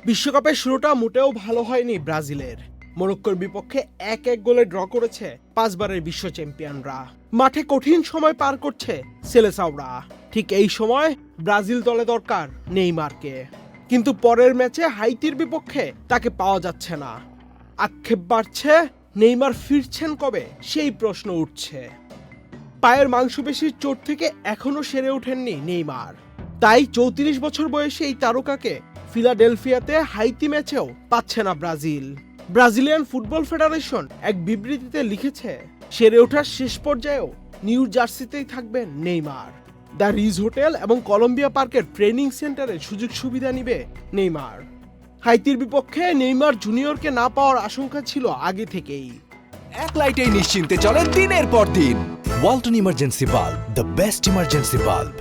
বিশ্বকাপের শুরুটা মোটেও ভালো হয়নি ব্রাজিলের। মরক্কোর বিপক্ষে 1-1 গোলে ড্র করেছে 5 বারের বিশ্ব চ্যাম্পিয়নরা। মাঠে কঠিন সময় পার করছে সেলেসাওরা। ঠিক এই সময় ব্রাজিল দলে দরকার নেইমারকে, কিন্তু পরের ম্যাচে হাইতির বিপক্ষে তাকে পাওয়া যাচ্ছে না। আক্ষেপ বাড়ছে, নেইমার ফিরছেন কবে সেই প্রশ্ন উঠছে। পায়ের মাংসপেশির চোট থেকে এখনো সেরে ওঠেননি নেইমার। তাই 34 বছর বয়সী এই তারকাকে ফিলাডেলফিয়াতে হাইতি ম্যাচেও পাচ্ছে না ব্রাজিল। ব্রাজিলিয়ান ফুটবল ফেডারেশন এক বিবৃতিতে লিখেছে, সেরে ওঠার শেষ পর্যায়েও নিউ জার্সিতেই থাকবেন নেইমার। দ্য রিজ হোটেল এবং কলম্বিয়া পার্কের ট্রেনিং সেন্টারে সুযোগ সুবিধা নিবে নেইমার। হাইতির বিপক্ষে নেইমার জুনিয়রকে না পাওয়ার আশঙ্কা ছিল আগে থেকেই। এক লাইটেই নিশ্চিন্তে চলে দিনের পর দিন। Walton emergency bulb, the best emergency bulb.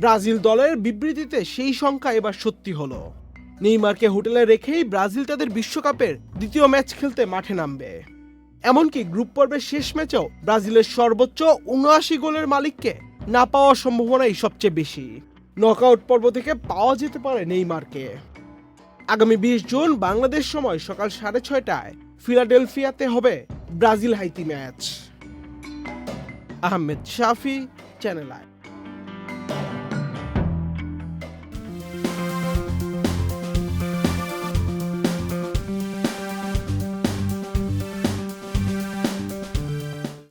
Brazil দলের বিবৃতিতে সেই সংখ্যা এবার সত্যি হলো। নেইমারকে হোটেলে রেখেই ব্রাজিল তাদের বিশ্বকাপের দ্বিতীয় ম্যাচ খেলতে মাঠে নামবে। এমনকি গ্রুপ পর্বের শেষ ম্যাচেও ব্রাজিলের সর্বোচ্চ ৭৯ গোলের মালিককে না পাওয়ার সম্ভাবনাই সবচেয়ে বেশি। নকআউট পর্ব থেকে পাওয়া যেতে পারে নেইমারকে। আগামী ২০ জুন বাংলাদেশ সময় সকাল ৬:৩০টায় ফিলাডেলফিয়াতে হবে Brazil Haiti match. Ahmed Shafi, channel I.